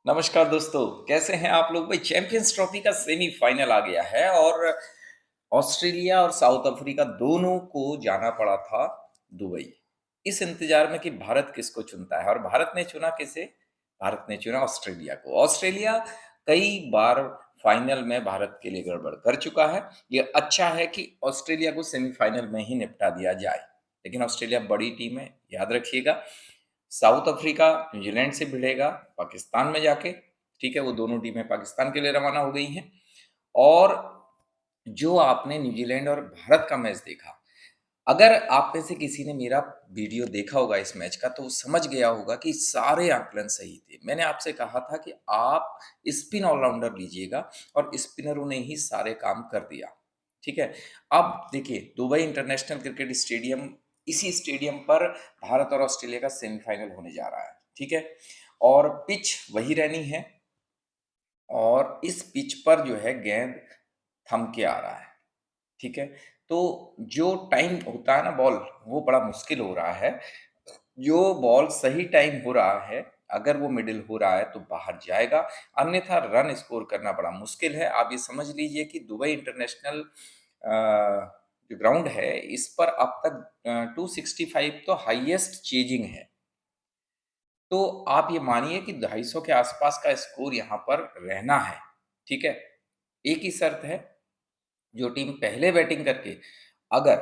नमस्कार दोस्तों, कैसे हैं आप लोग? भाई चैंपियंस ट्रॉफी का सेमीफाइनल आ गया है और ऑस्ट्रेलिया और साउथ अफ्रीका दोनों को जाना पड़ा था दुबई। इस इंतजार में कि भारत किसको चुनता है और भारत ने चुना किसे? भारत ने चुना ऑस्ट्रेलिया को। ऑस्ट्रेलिया कई बार फाइनल में भारत के लिए गड़बड़ कर चुका है। ये अच्छा है कि ऑस्ट्रेलिया को सेमीफाइनल में ही निपटा दिया जाए। लेकिन ऑस्ट्रेलिया बड़ी टीम है, याद रखिएगा। साउथ अफ्रीका न्यूजीलैंड से भिड़ेगा पाकिस्तान में जाके, ठीक है? वो दोनों टीमें पाकिस्तान के लिए रवाना हो गई हैं। और जो आपने न्यूजीलैंड और भारत का मैच देखा, अगर आप में से किसी ने मेरा वीडियो देखा होगा इस मैच का, तो वो समझ गया होगा कि सारे आकलन सही थे। मैंने आपसे कहा था कि आप स्पिन ऑलराउंडर लीजिएगा और स्पिनरों ने ही सारे काम कर दिया, ठीक है? अब देखिए, दुबई इंटरनेशनल क्रिकेट स्टेडियम, इसी स्टेडियम पर भारत और ऑस्ट्रेलिया का सेमीफाइनल होने जा रहा है, ठीक है? और पिच वही रहनी है और इस पिच पर जो है गेंद थम के आ रहा है, ठीक है? तो जो टाइम होता है ना बॉल, वो बड़ा मुश्किल हो रहा है। जो बॉल सही टाइम हो रहा है, अगर वो मिडल हो रहा है तो बाहर जाएगा, अन्यथा रन स्कोर करना बड़ा मुश्किल है। आप ये समझ लीजिए कि दुबई इंटरनेशनल जो ग्राउंड है, इस पर अब तक 265 तो हाईएस्ट चेजिंग है। तो आप ये मानिए कि 250 के आसपास का स्कोर यहाँ पर रहना है, ठीक है? एक ही शर्त है, जो टीम पहले बैटिंग करके अगर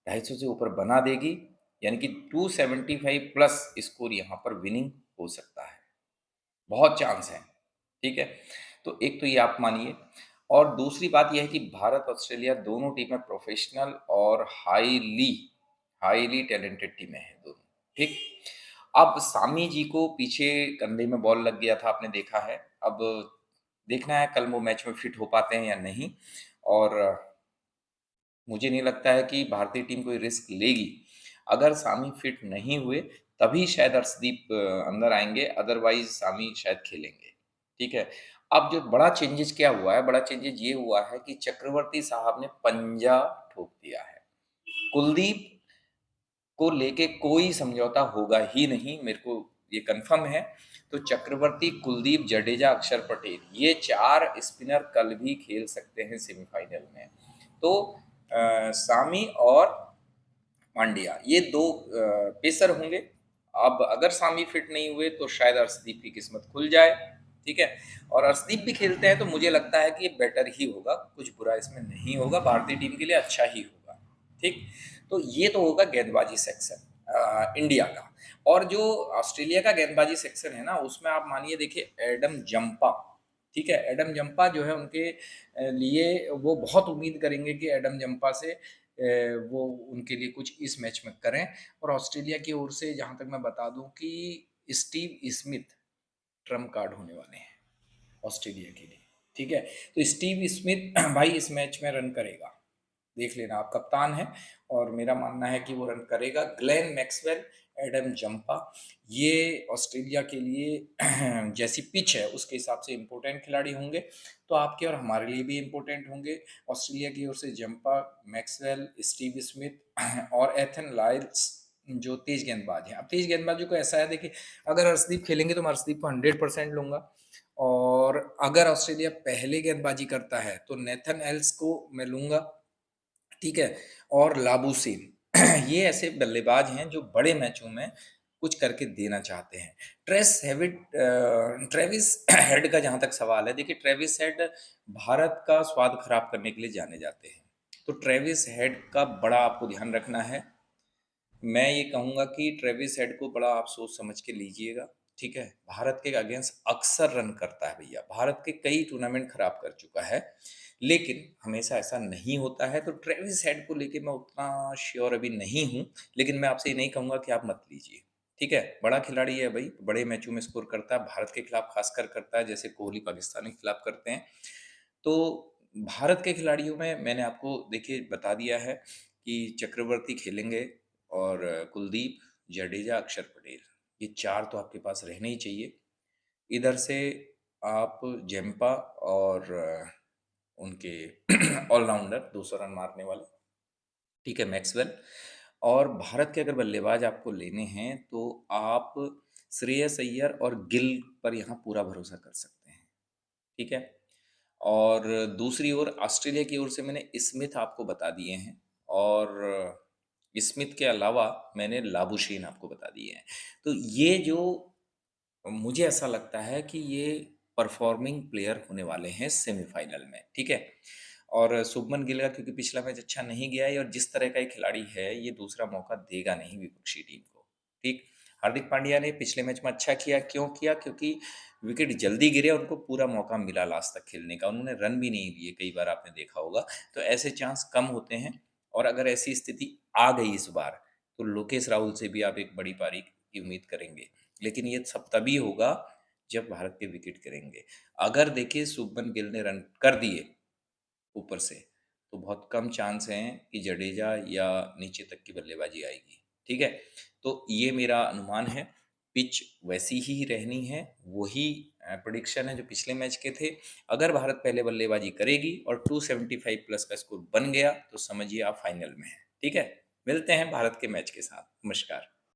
250 से ऊपर बना देगी, यानी कि 275 प्लस स्कोर यहाँ पर विनिंग हो सकता है, बहुत चांस है, ठीक है? तो एक तो ये आप मानिए। और दूसरी बात ये है कि भारत ऑस्ट्रेलिया दोनों टीमें प्रोफेशनल और हाईली हाईली टैलेंटेड टीमें हैं दोनों, ठीक? अब सामी जी को पीछे कंधे में बॉल लग गया था, आपने देखा है। अब देखना है कल वो मैच में फिट हो पाते हैं या नहीं। और मुझे नहीं लगता है कि भारतीय टीम कोई रिस्क लेगी। अगर सामी फिट नहीं हुए तभी शायद अर्शदीप अंदर आएँगे, अदरवाइज़ सामी शायद खेलेंगे, ठीक है? अब जो बड़ा चेंजेज़ क्या हुआ है, बड़ा चेंजेज़ ये हुआ है कि चक्रवर्ती साहब ने पंजा ठोक दिया है। कुलदीप को लेके कोई समझौता होगा ही नहीं, मेरे को ये कन्फर्म है। तो चक्रवर्ती, कुलदीप, जडेजा, अक्षर पटेल, ये 4 स्पिनर कल भी खेल सकते हैं सेमीफाइनल में। तो सामी और पांड्या, ये 2 पेसर होंगे। अब अगर सामी फिट नहीं हुए तो शायद अर्शदीप की किस्मत खुल जाए, ठीक है? और अर्शदीप भी खेलते हैं तो मुझे लगता है कि ये बेटर ही होगा, कुछ बुरा इसमें नहीं होगा, भारतीय टीम के लिए अच्छा ही होगा, ठीक? तो ये तो होगा गेंदबाजी सेक्शन इंडिया का। और जो ऑस्ट्रेलिया का गेंदबाजी सेक्शन है ना, उसमें आप मानिए, देखिए एडम जंपा, ठीक है? एडम जंपा जो है उनके लिए वो बहुत उम्मीद करेंगे कि एडम जंपा से वो उनके लिए कुछ इस मैच में करें। और ऑस्ट्रेलिया की ओर से जहाँ तक मैं बता दूँ कि स्टीव स्मिथ ट्रम्प कार्ड होने वाले हैं ऑस्ट्रेलिया के लिए, ठीक है? तो स्टीव स्मिथ भाई इस मैच में रन करेगा, देख लेना, आप कप्तान हैं और मेरा मानना है कि वो रन करेगा। ग्लेन मैक्सवेल, एडम जंपा, ये ऑस्ट्रेलिया के लिए जैसी पिच है उसके हिसाब से इम्पोर्टेंट खिलाड़ी होंगे, तो आपके और हमारे लिए भी इम्पोर्टेंट होंगे। ऑस्ट्रेलिया की ओर से जंपा, मैक्सवेल, स्टीव स्मिथ और एथन लाइल्स, जो तेज गेंदबाज हैं। अब तेज गेंदबाजों को ऐसा है, देखिए, अगर अर्शदीप खेलेंगे तो मैं अर्शदीप को 100% लूंगा, और अगर ऑस्ट्रेलिया पहले गेंदबाजी करता है तो नेथन एल्स को मैं लूंगा, ठीक है? और लाबुशेन ये ऐसे बल्लेबाज हैं जो बड़े मैचों में कुछ करके देना चाहते हैं। ट्रेविस हेड का जहाँ तक सवाल है, देखिए ट्रेविस हेड भारत का स्वाद खराब करने के लिए जाने जाते हैं। तो ट्रेविस हेड का बड़ा आपको ध्यान रखना है। मैं ये कहूँगा कि ट्रेविस हेड को बड़ा आप सोच समझ के लीजिएगा, ठीक है? भारत के अगेंस्ट अक्सर रन करता है भैया, भारत के कई टूर्नामेंट खराब कर चुका है, लेकिन हमेशा ऐसा नहीं होता है। तो ट्रेविस हेड को लेके मैं उतना श्योर अभी नहीं हूँ, लेकिन मैं आपसे ये नहीं कहूँगा कि आप मत लीजिए, ठीक है? बड़ा खिलाड़ी है भाई, बड़े मैचों में स्कोर करता है, भारत के खिलाफ खासकर करता है, जैसे कोहली पाकिस्तान के खिलाफ करते हैं। तो भारत के खिलाड़ियों में मैंने आपको देखिए बता दिया है कि चक्रवर्ती खेलेंगे और कुलदीप, जडेजा, अक्षर पटेल, ये 4 तो आपके पास रहने ही चाहिए। इधर से आप जेम्पा और उनके ऑलराउंडर 200 रन मारने वाले, ठीक है, मैक्सवेल। और भारत के अगर बल्लेबाज आपको लेने हैं तो आप श्रेयस अय्यर और गिल पर यहाँ पूरा भरोसा कर सकते हैं, ठीक है? और दूसरी ओर ऑस्ट्रेलिया की ओर से मैंने स्मिथ आपको बता दिए हैं और स्मिथ के अलावा मैंने लाबुशेन आपको बता दिए हैं। तो ये जो मुझे ऐसा लगता है कि ये परफॉर्मिंग प्लेयर होने वाले हैं सेमीफाइनल में, ठीक है? और शुभमन गिल का क्योंकि पिछला मैच अच्छा नहीं गया है और जिस तरह का ये खिलाड़ी है, ये दूसरा मौका देगा नहीं विपक्षी टीम को, ठीक? हार्दिक पांड्या ने पिछले मैच में अच्छा किया, क्यों किया? क्योंकि विकेट जल्दी गिरे, उनको पूरा मौका मिला लास्ट तक खेलने का, उन्होंने रन भी नहीं लिए, कई बार आपने देखा होगा। तो ऐसे चांस कम होते हैं और अगर ऐसी स्थिति आ गई इस बार, तो लोकेश राहुल से भी आप एक बड़ी पारी की उम्मीद करेंगे। लेकिन ये सब तभी होगा जब भारत के विकेट गिरेंगे। अगर देखिए शुभमन गिल ने रन कर दिए ऊपर से, तो बहुत कम चांस हैं कि जडेजा या नीचे तक की बल्लेबाजी आएगी, ठीक है? तो ये मेरा अनुमान है, पिच वैसी ही रहनी है, वही प्रेडिक्शन है जो पिछले मैच के थे। अगर भारत पहले बल्लेबाजी करेगी और 275 प्लस का स्कोर बन गया, तो समझिए आप फाइनल में हैं, ठीक है? मिलते हैं भारत के मैच के साथ। नमस्कार।